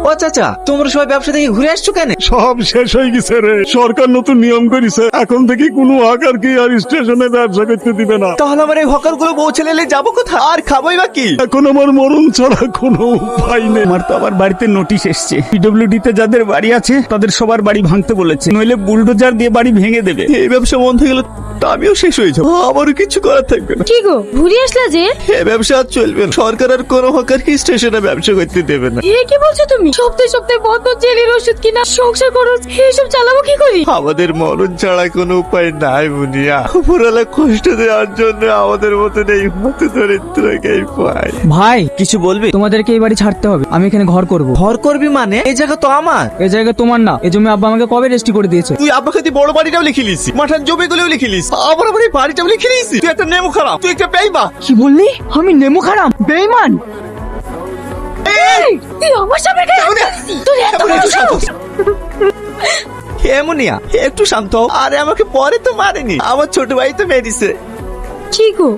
ও চাচা, তোমরা সবাই ব্যবসা থেকে ঘুরে আসছো কেন? সব শেষ হয়ে গেছে রে। সরকার নতুন নিয়ম করেছে, এখন থেকে কোনো হকারকে আর স্টেশনে ব্যবসা করতে দিবে না। তাহলে আমার এই হকার গুলো বউ ছেলে যাবো কোথায়? আর খাবোই বা কি? এখন আমার মরণ ছাড়া কোনো উপায় নেই। আমার তো আবার বাড়িতে নোটিশ এসছে, পিডব্লিউডি তে যাদের বাড়ি আছে তাদের সবার বাড়ি ভাঙতে বলেছে, নইলে বুলডোজার দিয়ে বাড়ি ভেঙে দেবে। এই ব্যবসা বন্ধ হয়ে গেলে তা আমিও শেষ হয়ে যাবো, আমারও কিছু করার থাকবে না। কি গো ঘুরে আসলা যে? এই ব্যবসা আর চলবে না, সরকার আর কোনো হকারকে স্টেশনে ব্যবসা করতে দেবে না। এ কি বলছো তুমি? সপ্তাহে সপ্তাহে বন্ধ, জেলির ওষুধ কিনা, সংসার খরচ, এইসব চালাবো কি করি? আমাদের মরণ ছাড়া কোনো উপায় নাই বুনিয়া। উপরালা কষ্ট দেওয়ার জন্য আমাদের মতন এই হতে দরিদ্রকেই পায়। ভাই কিছু বলবি? তোমাদেরকে এই বাড়ি ছাড়তে হবে, আমি এখানে ঘর করব। ঘর করবি মানে? এই জায়গা তো আমার। এই জায়গা তোমার না, এই জমি আব্বা আমাকে কবে রেজিস্ট্রি করে দিয়েছে। তুই আব্বাকে তুই বড় বাড়িটাও লিখে লিস, মাঠান জমিগুলোও লিখে লিস, আবার আবার এই বাড়িটাও লিখে লিস। তুই একটা নেমো খারাপ, তুই একটা বেইবা। কি বললি? আমি নেমু খারাপ, বেঈমান? তুই আমার সামনে গায়ে হাত দিছিস? তোর এত বড় সাহস! এমনিয়া একটু শান্ত হও। আরে আমাকে পরে তো মারেনি, আমার ছোট ভাই তো মেরেছে। কি গো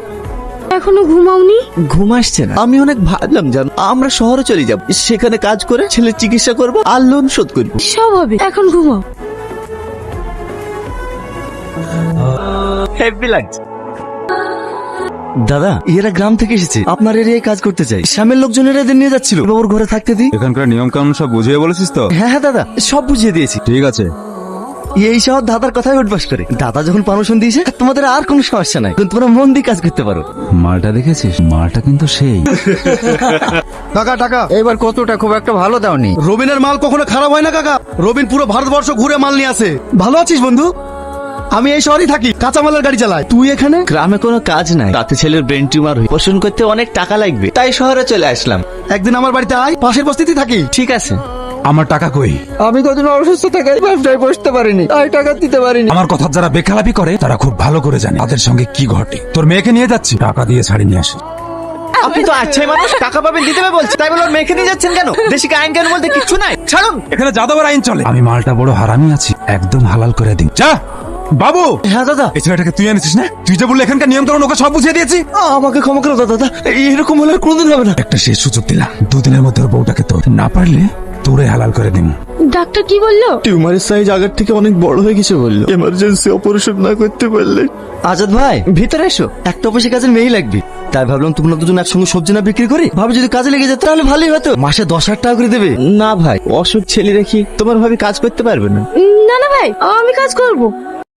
এখনো ঘুমাওনি? ঘুম আসছে না। আমি অনেক ভাবলাম জানো, আমরা শহরে চলে যাব, সেখানে কাজ করে ছেলের চিকিৎসা করব আর লোন শোধ করবো। সব হবে, এখন ঘুমাও। হেভি লাগছে। দাদা, এরা গ্রাম থেকে এসেছে, আপনার এরিয়ায় কাজ করতে চাই। শ্যামের লোকজনেরা এদের নিয়ে যাচ্ছিল, বাবুর ঘরে থাকতে দিই। এখানকার নিয়ম কানুন সব বুঝিয়ে বলেছিস তো? হ্যাঁ হ্যাঁ দাদা, সব বুঝিয়ে দিয়েছি। ঠিক আছে। এই শহর দাদার কথাই উঠবাস করে। দাদা যখন পারমিশন দিয়েছে, তোমাদের আর কোনো সমস্যা নাই, কিন্তু তোমরা মন দিয়ে কাজ করতে পারো। মালটা দেখেছিস? মালটা কিন্তু সেই। টাকা টাকা এবার কতটা? খুব একটা ভালো দাওনি। রবিনের মাল কখনো খারাপ হয় না কাকা। রবিন পুরো ভারতবর্ষ ঘুরে মাল নিয়ে আসে। ভালো আছিস বন্ধু? আমি এই শহরেই থাকি, কাঁচামালের গাড়ি চালাই। তুই এখানে? গ্রামে কোনো কাজ নাই, রাতে ছেলের ব্রেন টিউমার হয়ে অপারেশন করতে অনেক টাকা লাগবে, তাই শহরে চলে আসলাম। একদিন আমার বাড়িতে আয়, পাশের বস্তিতে থাকি। ঠিক আছে। আমার টাকা কই? আমি কদিন অসুস্থ থাকায় ব্যবসায় বসতে পারিনি, তাই টাকা দিতে পারিনি। আমার কথা যারা বেখালাপি করে তারা খুব ভালো করে জানে তাদের সঙ্গে কি ঘটে। তোর মেয়েকে নিয়ে যাচ্ছি, টাকা দিয়ে ছাড়ি নিয়ে আসি। আপনি তো আচ্ছাই মানুষ, টাকা পাবেন দিতে হবে বলছে, তাই বলে ওর মেয়েকে নিয়ে যাচ্ছেন কেন? দেশি আইন কেন বলতে কিচ্ছু নাই, ছাড়ুন। এখানে যাদবের আইন চলে। আমি মালটা বড় হারামি আছি, একদম হালাল করে দিন। যা বাবু। হ্যাঁ দাদা। এই ছেলেটাকে তুই এনেছিস না? তুই যে বললি এখানকার নিয়ম কানুন ওকে সব বুঝিয়ে দিয়েছি। আমাকে ক্ষমা করো দাদা, এরকম হলে আর কোনোদিন হবে না। একটা শেষ সুযোগ দিলাম, দুদিনের মধ্যে ওর বউটাকে তোর, না পারলে তোরে হালাল করে দিন। ডাক্তার কি বললো? টিউমারের সাইজ আগের থেকে অনেক বড় হয়ে গেছে বললো, এমার্জেন্সি অপারেশন না করতে পারলে। আজাদ ভাই ভিতরে এসো, একটা অফিসে কাজের মেয়ে লাগবে, তাই ভাবলাম তোমরা দুজন একসঙ্গে সবজি না বিক্রি করি, ভাবি যদি কাজে লেগে যেত তাহলে ভালোই হতো। মাসে 10,000 টাকা করে দেবে। না ভাই, অসুখ ছেলে রেখি তোমার ভাবি কাজ করতে পারবে না। না না ভাই, আমি কাজ করব।